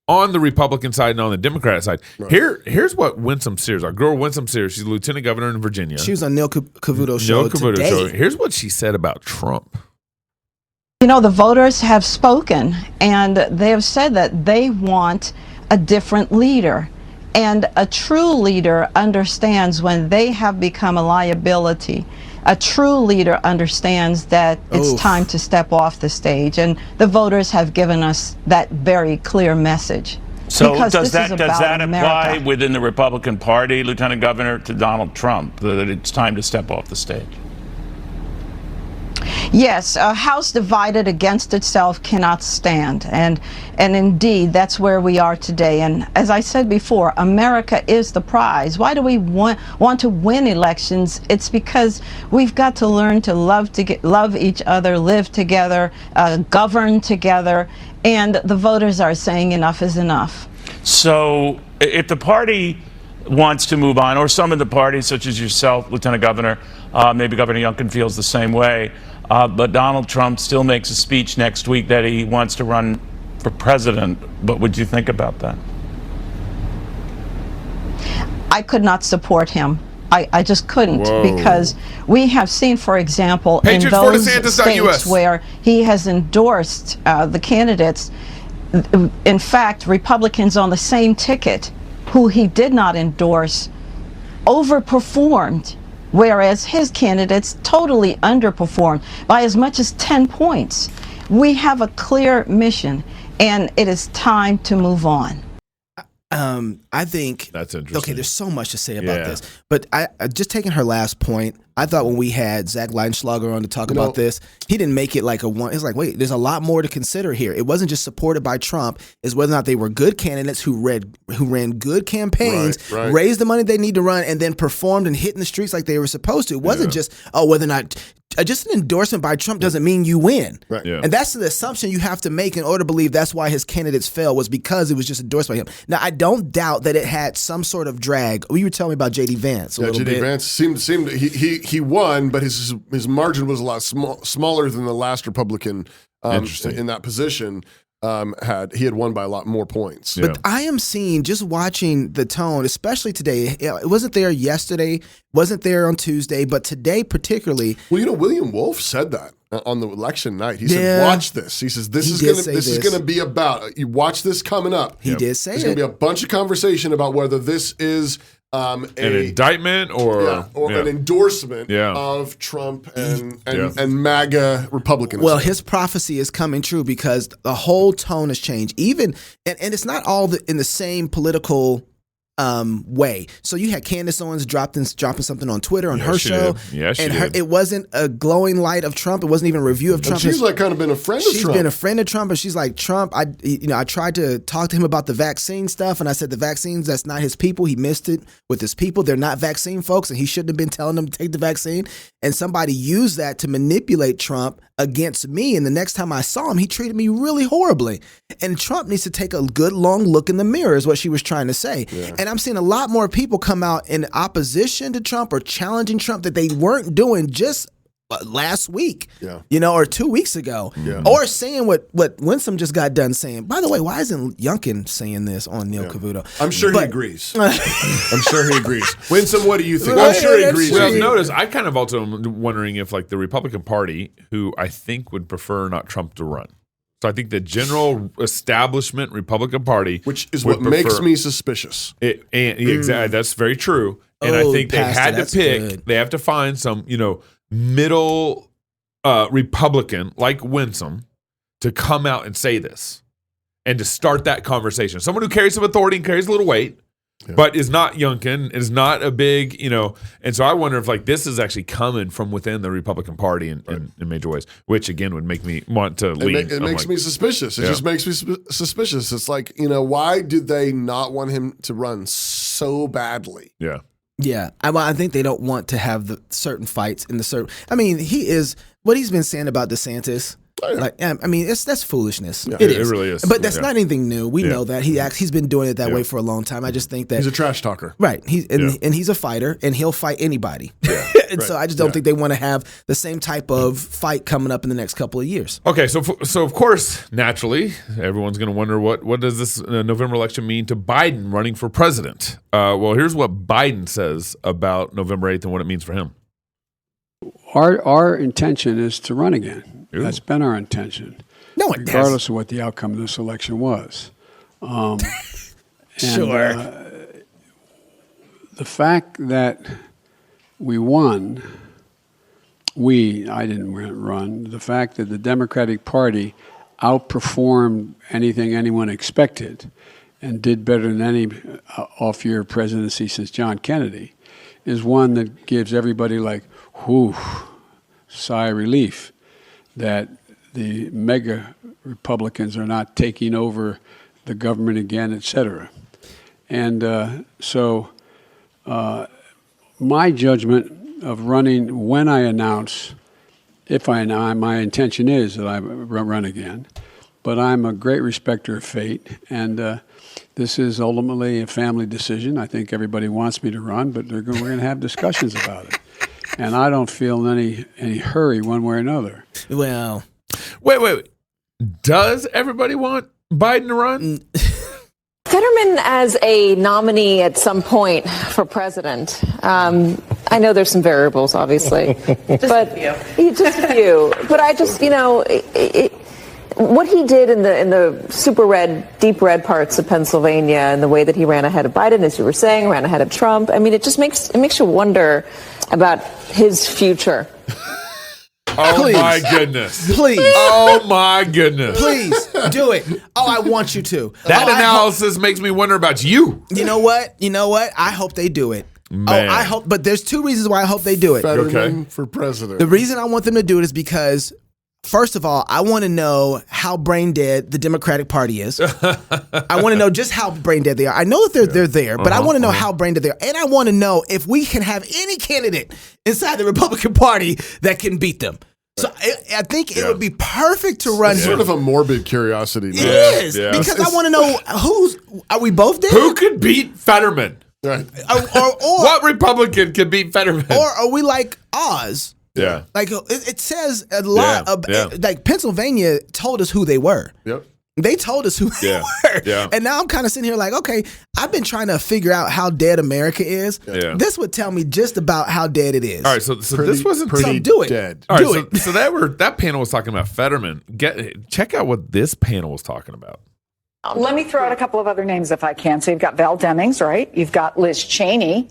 [SPEAKER 2] on the Republican side and on the Democratic side. Right. Here's what Winsome Sears, our girl Winsome Sears, she's a lieutenant governor in Virginia.
[SPEAKER 4] She was on Neil Cavuto's show today.
[SPEAKER 2] Here's what she said about Trump.
[SPEAKER 10] You know, the voters have spoken, and they have said that they want a different leader. And a true leader understands when they have become a liability. A true leader understands that it's time to step off the stage. And the voters have given us that very clear message.
[SPEAKER 11] So
[SPEAKER 10] because
[SPEAKER 11] does that apply
[SPEAKER 10] America.
[SPEAKER 11] within the Republican Party, Lieutenant Governor, to Donald Trump, that it's time to step off the stage?
[SPEAKER 10] Yes, a house divided against itself cannot stand, and indeed that's where we are today. And as I said before, America is the prize. Why do we want to win elections? It's because we've got to learn to love each other, live together, govern together, and the voters are saying enough is enough.
[SPEAKER 11] So if the party wants to move on, or some of the parties, such as yourself, Lieutenant Governor, maybe Governor Youngkin feels the same way, but Donald Trump still makes a speech next week that he wants to run for president. What would you think about that?
[SPEAKER 10] I could not support him. I just couldn't.
[SPEAKER 2] Whoa.
[SPEAKER 10] Because we have seen, for example, in those states where he has endorsed the candidates, in fact, Republicans on the same ticket who he did not endorse overperformed, whereas his candidates totally underperformed by as much as 10 points. We have a clear mission, and it is time to move on.
[SPEAKER 4] I think
[SPEAKER 2] that's interesting.
[SPEAKER 4] Okay, there's so much to say about this, but I just taking her last point. I thought when we had Zach Leinschlager on to talk about this, he didn't make it like a one. It's like, wait, there's a lot more to consider here. It wasn't just supported by Trump; it's whether or not they were good candidates who ran good campaigns, raised the money they need to run, and then performed and hit in the streets like they were supposed to. It wasn't just whether or not. Just an endorsement by Trump doesn't mean you win.
[SPEAKER 3] Right.
[SPEAKER 2] Yeah.
[SPEAKER 4] And that's the assumption you have to make in order to believe that's why his candidates fell, was because it was just endorsed by him. Now, I don't doubt that it had some sort of drag. You were telling me about J.D. Vance a little bit.
[SPEAKER 3] J.D. Vance seemed he won, but his margin was a lot smaller than the last Republican in that position. He had won by a lot more points.
[SPEAKER 4] But I am seeing, just watching the tone, especially today. It wasn't there yesterday, wasn't there on Tuesday, but today particularly.
[SPEAKER 3] Well, William Wolf said that on the election night. He said, "Watch this." He says, "This is going to be about. You watch this coming up."
[SPEAKER 4] He did say
[SPEAKER 3] There's going to be a bunch of conversation about whether this is
[SPEAKER 2] an indictment or
[SPEAKER 3] an endorsement of Trump and MAGA Republicans.
[SPEAKER 4] Well, his prophecy is coming true because the whole tone has changed. Even and it's not all in the same political way. So you had Candace Owens dropping something on Twitter on her show.
[SPEAKER 2] Yeah, she
[SPEAKER 4] and
[SPEAKER 2] did.
[SPEAKER 4] It wasn't a glowing light of Trump. It wasn't even a review of Trump.
[SPEAKER 3] She's like kind of been a friend of Trump.
[SPEAKER 4] She's been a friend of Trump, and she's like, Trump, I tried to talk to him about the vaccine stuff, and I said the vaccines, that's not his people. He missed it with his people. They're not vaccine folks, and he shouldn't have been telling them to take the vaccine. And somebody used that to manipulate Trump against me. And the next time I saw him, he treated me really horribly. And Trump needs to take a good long look in the mirror, is what she was trying to say. Yeah. And I'm seeing a lot more people come out in opposition to Trump or challenging Trump that they weren't doing just last week, or 2 weeks ago, or saying what Winsome just got done saying. By the way, why isn't Youngkin saying this on Neil Cavuto?
[SPEAKER 3] I'm sure he agrees. I'm sure he agrees. Winsome, what do you think? I'm sure he agrees.
[SPEAKER 2] Well, notice I kind of also am wondering if like the Republican Party, who I think would prefer not Trump to run. So I think the general establishment Republican Party,
[SPEAKER 3] which is what makes me suspicious.
[SPEAKER 2] Exactly, that's very true. And I think they had to pick. Good. They have to find some, middle Republican like Winsome to come out and say this and to start that conversation. Someone who carries some authority and carries a little weight, but is not Youngkin, is not a big, And so I wonder if like this is actually coming from within the Republican Party in major ways, which again would make me want to leave.
[SPEAKER 3] It makes me suspicious. It just makes me suspicious. It's like, why do they not want him to run so badly?
[SPEAKER 2] Yeah.
[SPEAKER 4] Yeah, I think they don't want to have the certain fights in the certain. I mean, he is what he's been saying about DeSantis. Like, I mean, that's foolishness.
[SPEAKER 2] Yeah, it really is.
[SPEAKER 4] But that's not anything new. We know that he's been doing it that way for a long time. I just think that
[SPEAKER 3] he's a trash talker,
[SPEAKER 4] right? And he's a fighter, and he'll fight anybody. And so I just don't think they want to have the same type of fight coming up in the next couple of years.
[SPEAKER 2] Okay, so of course, naturally, everyone's going to wonder what does this November election mean to Biden running for president? Well, here's what Biden says about November 8th and what it means for him.
[SPEAKER 9] Our intention is to run again.
[SPEAKER 2] Ooh.
[SPEAKER 9] That's been our intention.
[SPEAKER 4] No, it
[SPEAKER 9] regardless of what the outcome of this election was.
[SPEAKER 4] Sure.
[SPEAKER 9] The fact that we won, I didn't run, the fact that the Democratic Party outperformed anything anyone expected and did better than any off-year presidency since John Kennedy is one that gives everybody like, whew, sigh of relief that the mega Republicans are not taking over the government again, et cetera. And so my judgment of running when I announce, my intention is that I run again, but I'm a great respecter of fate, and this is ultimately a family decision. I think everybody wants me to run, but we're going to have discussions about it. And I don't feel any hurry one way or another.
[SPEAKER 4] Well,
[SPEAKER 2] wait. Does everybody want Biden to run?
[SPEAKER 12] Fetterman as a nominee at some point for president. I know there's some variables, obviously, just a few. But I just, what he did in the super red, deep red parts of Pennsylvania, and the way that he ran ahead of Biden, as you were saying, ran ahead of Trump. I mean, it just makes you wonder about his future.
[SPEAKER 2] Oh, my goodness.
[SPEAKER 4] Please.
[SPEAKER 2] Oh, my goodness.
[SPEAKER 4] Please, do it. Oh, I want you to.
[SPEAKER 2] That analysis makes me wonder about you.
[SPEAKER 4] You know what? I hope they do it.
[SPEAKER 2] Man.
[SPEAKER 4] I hope, but there's two reasons why I hope they do it.
[SPEAKER 3] Fetterman for president.
[SPEAKER 4] The reason I want them to do it is because, first of all, I want to know how brain dead the Democratic Party is. I want to know just how brain dead they are. I know that they're there, but I want to know how brain dead they are. And I want to know if we can have any candidate inside the Republican Party that can beat them. So I think it would be perfect to run.
[SPEAKER 3] It's sort of a morbid curiosity.
[SPEAKER 4] It is. Because I want to know are we both dead?
[SPEAKER 2] Who could beat Fetterman?
[SPEAKER 3] Right.
[SPEAKER 4] Or
[SPEAKER 2] what Republican could beat Fetterman?
[SPEAKER 4] Or are we like Oz?
[SPEAKER 2] Yeah.
[SPEAKER 4] Like it says a lot like Pennsylvania told us who they were.
[SPEAKER 3] Yep.
[SPEAKER 4] They told us who they were. Yeah. And now I'm kind of sitting here like, okay, I've been trying to figure out how dead America is. Yeah. This would tell me just about how dead it is.
[SPEAKER 2] All right, so this wasn't
[SPEAKER 3] pretty
[SPEAKER 4] do it.
[SPEAKER 3] Dead.
[SPEAKER 2] All right, so that panel was talking about Fetterman. Check out what this panel was talking about.
[SPEAKER 13] Let me throw out a couple of other names if I can. So you've got Val Demings, right? You've got Liz Cheney,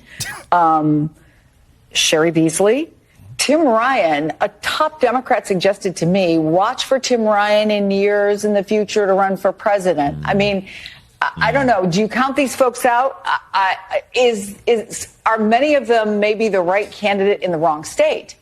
[SPEAKER 13] Sherry Beasley, Tim Ryan. A top Democrat suggested to me, watch for Tim Ryan in years in the future to run for president. I mean, I don't know. Do you count these folks out? Are many of them maybe the right candidate in the wrong state?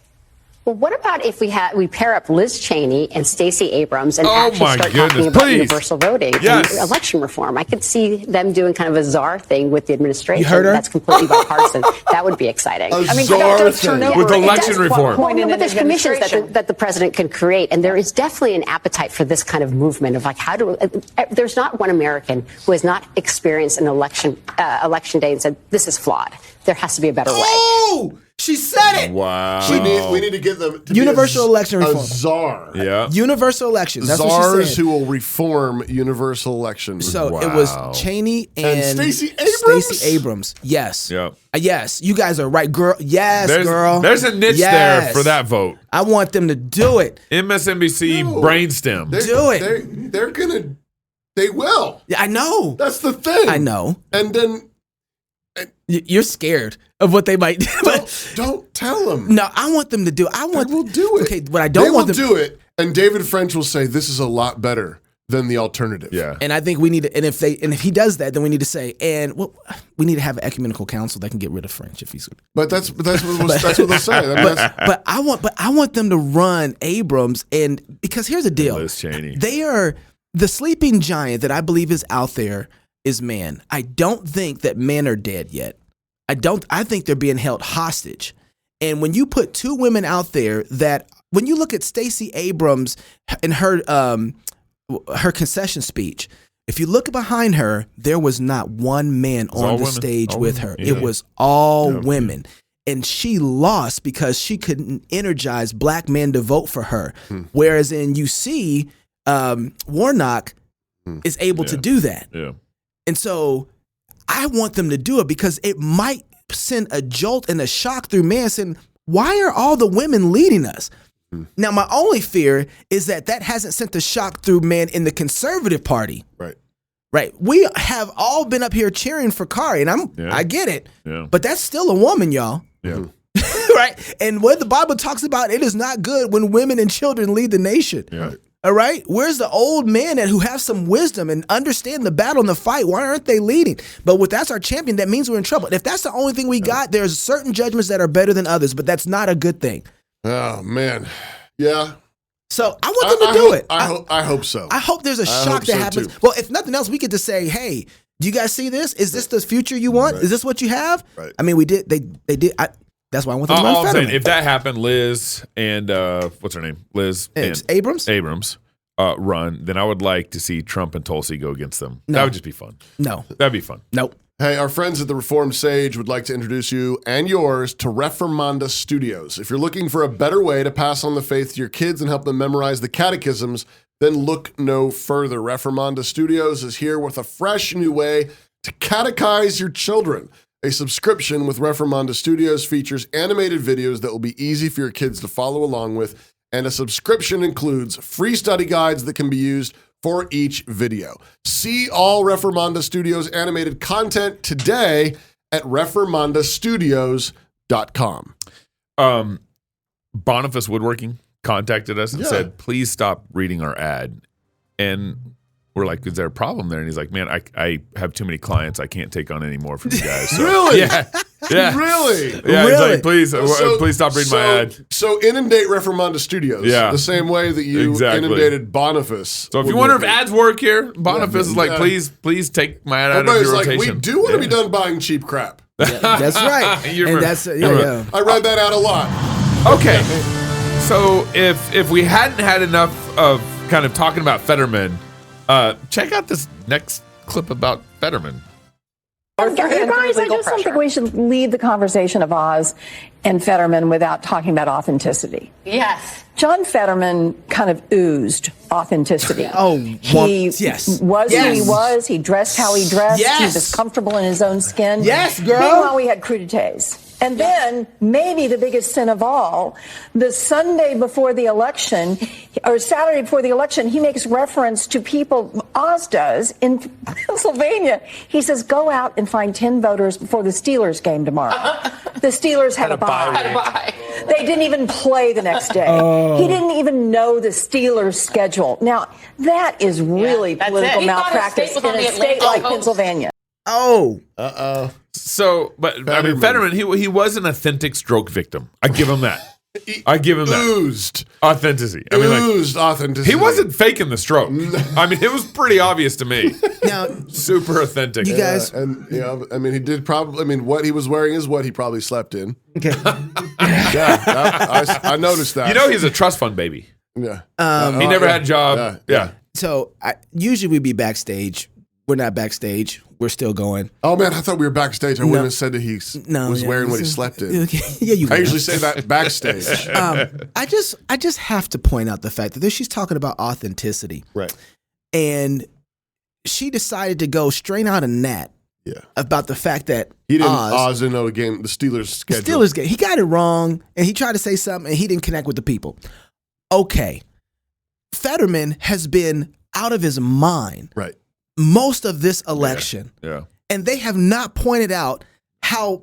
[SPEAKER 14] Well, what about if we pair up Liz Cheney and Stacey Abrams and actually start talking about universal voting and election reform? I could see them doing kind of a czar thing with the administration.
[SPEAKER 4] You heard her?
[SPEAKER 14] That's completely bipartisan. That would be exciting.
[SPEAKER 3] I mean, czar thing
[SPEAKER 2] with election reform.
[SPEAKER 14] Well, no, but there's commissions that the president can create, and there is definitely an appetite for this kind of movement of like there's not one American who has not experienced an election day and said this is flawed. There has to be a better way.
[SPEAKER 4] Oh! She said it.
[SPEAKER 2] Wow.
[SPEAKER 3] We need to get them to
[SPEAKER 4] universal election reform.
[SPEAKER 3] A czar.
[SPEAKER 2] Yeah.
[SPEAKER 4] Universal elections. That's
[SPEAKER 3] Czars
[SPEAKER 4] what she said.
[SPEAKER 3] who will reform universal elections.
[SPEAKER 4] So it was Cheney and
[SPEAKER 3] Stacey Abrams.
[SPEAKER 4] Stacey Abrams. Yes.
[SPEAKER 2] Yep.
[SPEAKER 4] Yes. You guys are right, girl. Yes, girl.
[SPEAKER 2] There's a niche there for that vote.
[SPEAKER 4] I want them to do it.
[SPEAKER 2] MSNBC brainstem.
[SPEAKER 4] Do it.
[SPEAKER 3] They're gonna. They will.
[SPEAKER 4] Yeah, I know.
[SPEAKER 3] That's the thing.
[SPEAKER 4] I know.
[SPEAKER 3] And then
[SPEAKER 4] you're scared of what they might do.
[SPEAKER 3] Don't tell them.
[SPEAKER 4] No, I want them to do. They will
[SPEAKER 3] do it.
[SPEAKER 4] Okay, but I don't want them
[SPEAKER 3] to do it. And David French will say this is a lot better than the alternative.
[SPEAKER 2] Yeah.
[SPEAKER 4] And I think we need to. And if he does that, then we need to say, we need to have an ecumenical council that can get rid of French if he's.
[SPEAKER 3] But that's what they'll say.
[SPEAKER 4] But I want them to run Abrams, and because here's the deal.
[SPEAKER 2] Liz Cheney.
[SPEAKER 4] They are the sleeping giant that I believe is out there is man. I don't think that men are dead yet. I think they're being held hostage. And when you put two women out there that, when you look at Stacey Abrams and her concession speech, if you look behind her, there was not one man on the stage with her.
[SPEAKER 2] Yeah.
[SPEAKER 4] It was all women. And she lost because she couldn't energize black men to vote for her. Whereas you see Warnock is able to do that.
[SPEAKER 2] Yeah.
[SPEAKER 4] And so I want them to do it because it might send a jolt and a shock through men saying, why are all the women leading us? Now, my only fear is that hasn't sent the shock through men in the conservative party. Right. We have all been up here cheering for Kari, and I get it.
[SPEAKER 2] Yeah.
[SPEAKER 4] But that's still a woman, y'all.
[SPEAKER 2] Yeah.
[SPEAKER 4] Right. And what the Bible talks about, it is not good when women and children lead the nation.
[SPEAKER 2] Yeah.
[SPEAKER 4] All right. Where's the old men who have some wisdom and understand the battle and the fight? Why aren't they leading? But that's our champion, that means we're in trouble. If that's the only thing we got, there's certain judgments that are better than others, but that's not a good thing.
[SPEAKER 3] Oh, man. Yeah.
[SPEAKER 4] So I want them to do it.
[SPEAKER 3] I hope so.
[SPEAKER 4] I hope there's a shock that happens.
[SPEAKER 3] Too.
[SPEAKER 4] Well, if nothing else, we get to say, hey, do you guys see this? Is this the future you want? Is this what you have?
[SPEAKER 3] Right.
[SPEAKER 4] I mean, we did. They did. That's why I want them to run
[SPEAKER 2] I'm
[SPEAKER 4] Fetterman.
[SPEAKER 2] saying, if that happened, Liz and what's her name? Liz and
[SPEAKER 4] Abrams
[SPEAKER 2] run, then I would like to see Trump and Tulsi go against them.
[SPEAKER 4] No.
[SPEAKER 2] That would just be fun.
[SPEAKER 4] No.
[SPEAKER 2] That'd be fun.
[SPEAKER 4] Nope.
[SPEAKER 3] Hey, our friends at the Reformed Sage would like to introduce you and yours to Reformanda Studios. If you're looking for a better way to pass on the faith to your kids and help them memorize the catechisms, then look no further. Reformanda Studios is here with a fresh new way to catechize your children. A subscription with Reformanda Studios features animated videos that will be easy for your kids to follow along with, and a subscription includes free study guides that can be used for each video. See all Reformanda Studios animated content today at reformandastudios.com.
[SPEAKER 2] Boniface Woodworking contacted us and said, please stop reading our ad. And we're like, is there a problem there? And he's like, man, I have too many clients. I can't take on any more from you guys. So,
[SPEAKER 3] Really?
[SPEAKER 2] Yeah.
[SPEAKER 3] Really?
[SPEAKER 2] Yeah. He's like, please stop reading my ad.
[SPEAKER 3] So inundate Reformanda Studios the same way that you inundated Boniface.
[SPEAKER 2] So if you wonder if ads work here, Boniface is like, please take my ad out of your rotation.
[SPEAKER 3] Like, we do want to be done buying cheap crap.
[SPEAKER 4] That's right.
[SPEAKER 3] And that's I read that out a lot.
[SPEAKER 2] Okay. So if we hadn't had enough of kind of talking about Fetterman, check out this next clip about Fetterman.
[SPEAKER 15] You guys, I just don't think we should leave the conversation of Oz and Fetterman without talking about authenticity.
[SPEAKER 12] Yes.
[SPEAKER 15] John Fetterman kind of oozed authenticity. He was who he was. He dressed how he dressed. He was comfortable in his own skin.
[SPEAKER 4] Yes, girl.
[SPEAKER 15] Meanwhile, we had crudités. And then, maybe the biggest sin of all, the Sunday before the election, or Saturday before the election, he makes reference to people, Oz does, in Pennsylvania. He says, go out and find 10 voters before the Steelers game tomorrow. The Steelers had a bye. They didn't even play the next day. He didn't even know the Steelers' schedule. Now, that is really political malpractice in a state like Pennsylvania.
[SPEAKER 2] So, but I mean, Fetterman, he was an authentic stroke victim. I give him that.
[SPEAKER 3] Oozed
[SPEAKER 2] authenticity. I mean,
[SPEAKER 3] oozed authenticity.
[SPEAKER 2] He wasn't faking the stroke. I mean, it was pretty obvious to me.
[SPEAKER 4] Now,
[SPEAKER 2] super authentic.
[SPEAKER 4] You guys,
[SPEAKER 3] and I mean, he did probably. I mean, what he was wearing is what he probably slept in.
[SPEAKER 4] Okay.
[SPEAKER 3] I noticed that.
[SPEAKER 2] You know, he's a trust fund baby.
[SPEAKER 3] Yeah.
[SPEAKER 2] He never had a job. Yeah.
[SPEAKER 4] So usually we'd be backstage We're not backstage. We're still going.
[SPEAKER 3] Oh, man, I thought we were backstage. I wouldn't have said that he was wearing what he slept in.
[SPEAKER 4] Yeah, you
[SPEAKER 3] I usually say that backstage.
[SPEAKER 4] I just have to point out the fact that she's talking about authenticity.
[SPEAKER 3] Right.
[SPEAKER 4] And she decided to go straight out of Nat about the fact that
[SPEAKER 3] he didn't Oz didn't know the game, the Steelers schedule.
[SPEAKER 4] Steelers game. He got it wrong, and he tried to say something, and he didn't connect with the people. Okay. Fetterman has been out of his mind.
[SPEAKER 3] Right.
[SPEAKER 4] Most of this election.
[SPEAKER 2] Yeah.
[SPEAKER 4] And they have not pointed out how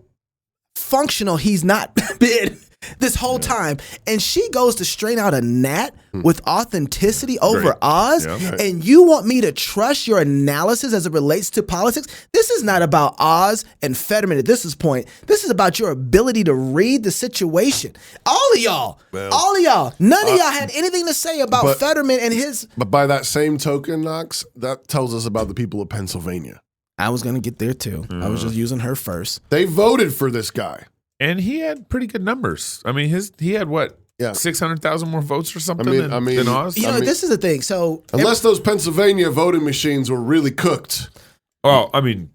[SPEAKER 4] functional he's not been this whole time. And she goes to straight out a Nat with authenticity over Oz. Yeah. And you want me to trust your analysis as it relates to politics? This is not about Oz and Fetterman at this point. This is about your ability to read the situation. All of y'all, none of y'all had anything to say about Fetterman and his.
[SPEAKER 3] But by that same token, Knox, that tells us about the people of Pennsylvania.
[SPEAKER 4] I was going to get there too. I was just using her first.
[SPEAKER 3] They voted for this guy.
[SPEAKER 2] And he had pretty good numbers. I mean, he had what? Yeah. 600,000 more votes or something than Oz?
[SPEAKER 4] This is the thing. So
[SPEAKER 3] unless those Pennsylvania voting machines were really cooked.
[SPEAKER 2] Well, I mean,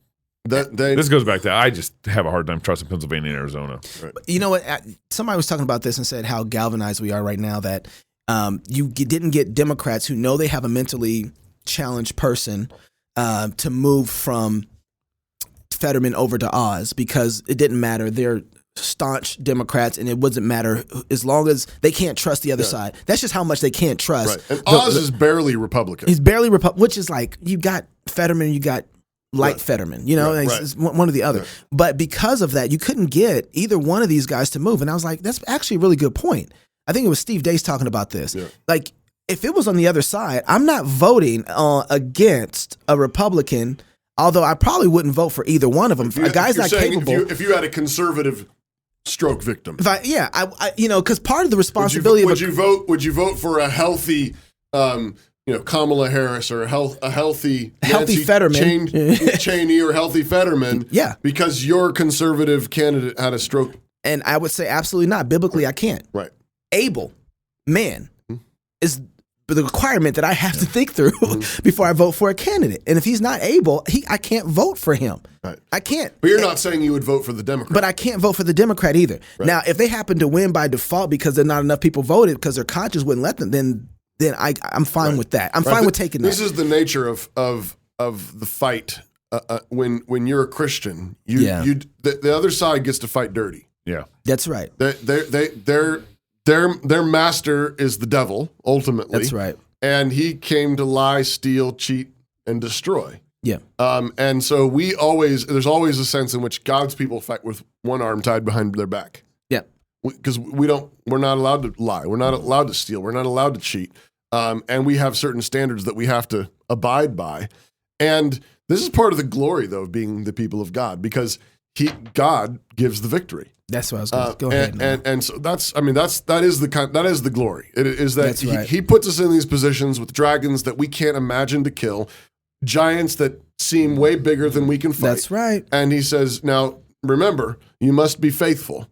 [SPEAKER 2] this goes back to I just have a hard time trusting Pennsylvania and Arizona.
[SPEAKER 4] Right. You know what? Somebody was talking about this and said how galvanized we are right now that you didn't get Democrats who know they have a mentally challenged person to move from Fetterman over to Oz because it didn't matter. They're staunch Democrats, and it wouldn't matter as long as they can't trust the other side. That's just how much they can't trust.
[SPEAKER 3] Right. And Oz is barely Republican.
[SPEAKER 4] He's barely Republican, which is like you got Fetterman, you got light Fetterman, it's one or the other. Right. But because of that, you couldn't get either one of these guys to move. And I was like, that's actually a really good point. I think it was Steve Dace talking about this. Yeah. Like, if it was on the other side, I'm not voting against a Republican, although I probably wouldn't vote for either one of them. A guy's not capable.
[SPEAKER 3] If you had a conservative stroke victim,
[SPEAKER 4] because part of the responsibility
[SPEAKER 3] would you vote for a healthy, Kamala Harris or a healthy Nancy
[SPEAKER 4] Fetterman,
[SPEAKER 3] Cheney or healthy Fetterman?
[SPEAKER 4] Yeah,
[SPEAKER 3] because your conservative candidate had a stroke.
[SPEAKER 4] And I would say absolutely not. Biblically, I can't.
[SPEAKER 3] Right.
[SPEAKER 4] Able man is the requirement that I have to think through before I vote for a candidate. And if he's not able, I can't vote for him.
[SPEAKER 3] Right.
[SPEAKER 4] I can't.
[SPEAKER 3] But you're not saying you would vote for the Democrat.
[SPEAKER 4] But I can't vote for the Democrat either. Right. Now, if they happen to win by default because there not enough people voted because their conscience wouldn't let them, then I'm fine with that. I'm fine with taking that.
[SPEAKER 3] This is the nature of the fight. When you're a Christian, the other side gets to fight dirty.
[SPEAKER 2] Yeah,
[SPEAKER 4] that's right.
[SPEAKER 3] Their master is the devil, ultimately.
[SPEAKER 4] That's right.
[SPEAKER 3] And he came to lie, steal, cheat, and destroy.
[SPEAKER 4] Yeah.
[SPEAKER 3] And so there's always a sense in which God's people fight with one arm tied behind their back.
[SPEAKER 4] Yeah.
[SPEAKER 3] Because we're not allowed to lie. We're not allowed to steal. We're not allowed to cheat. And we have certain standards that we have to abide by. And this is part of the glory, though, of being the people of God, because God gives the victory.
[SPEAKER 4] That's what I was going to go ahead.
[SPEAKER 3] And so that is the glory. It is that he puts us in these positions with dragons that we can't imagine to kill, giants that seem way bigger than we can fight.
[SPEAKER 4] That's right.
[SPEAKER 3] And he says, now remember, you must be faithful.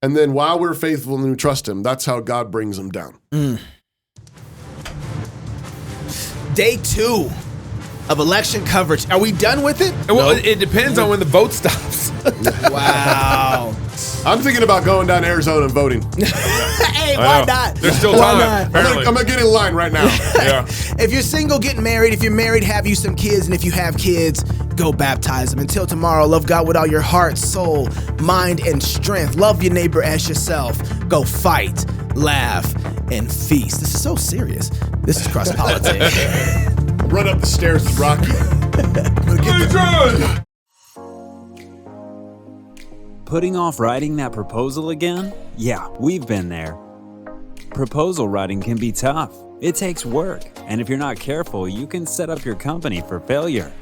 [SPEAKER 3] And then while we're faithful and we trust him, that's how God brings them down.
[SPEAKER 4] Day 2 of election coverage. Are we done with it?
[SPEAKER 2] Well, it depends on when the vote stops.
[SPEAKER 4] Wow.
[SPEAKER 3] I'm thinking about going down to Arizona and voting.
[SPEAKER 4] Hey, why not?
[SPEAKER 2] There's still time.
[SPEAKER 3] I'm going to get in line right now.
[SPEAKER 2] Yeah.
[SPEAKER 4] If you're single, get married. If you're married, have you some kids. And if you have kids, go baptize them. Until tomorrow, love God with all your heart, soul, mind, and strength. Love your neighbor as yourself. Go fight, laugh, and feast. This is so serious. This is Cross Politics.
[SPEAKER 3] Run up the stairs with Rocky.
[SPEAKER 16] Putting off writing that proposal again? Yeah, we've been there. Proposal writing can be tough. It takes work, and if you're not careful, you can set up your company for failure.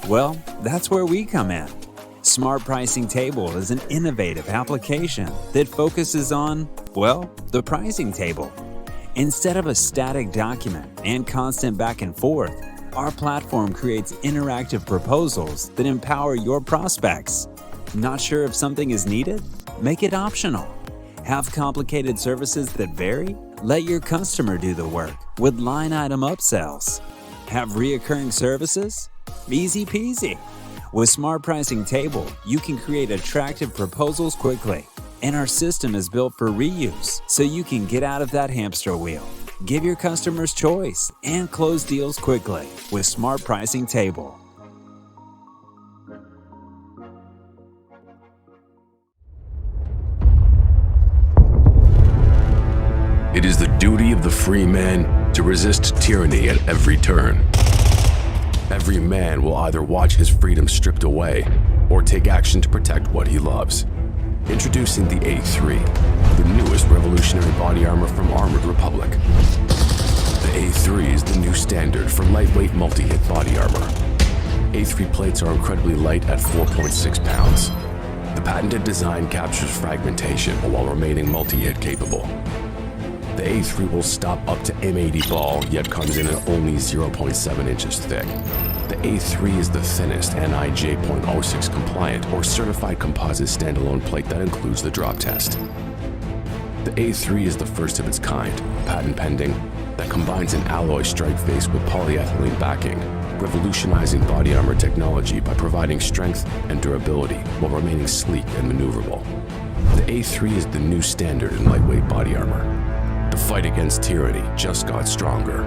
[SPEAKER 16] Well, that's where we come in. Smart Pricing Table is an innovative application that focuses on, the pricing table. Instead of a static document and constant back and forth, our platform creates interactive proposals that empower your prospects. Not sure if something is needed? Make it optional. Have complicated services that vary? Let your customer do the work with line item upsells. Have reoccurring services? Easy peasy. With Smart Pricing Table, you can create attractive proposals quickly. And our system is built for reuse, so you can get out of that hamster wheel. Give your customers choice and close deals quickly with Smart Pricing Table.
[SPEAKER 17] It is the duty of the free man to resist tyranny at every turn. Every man will either watch his freedom stripped away or take action to protect what he loves. Introducing the A3, the newest revolutionary body armor from Armored Republic. The A3 is the new standard for lightweight multi-hit body armor. A3 plates are incredibly light at 4.6 pounds. The patented design captures fragmentation while remaining multi-hit capable. The A3 will stop up to M80 ball, yet comes in at only 0.7 inches thick. The A3 is the thinnest NIJ .06 compliant or certified composite standalone plate that includes the drop test. The A3 is the first of its kind, patent pending, that combines an alloy strike face with polyethylene backing, revolutionizing body armor technology by providing strength and durability while remaining sleek and maneuverable. The A3 is the new standard in lightweight body armor. The fight against tyranny just got stronger.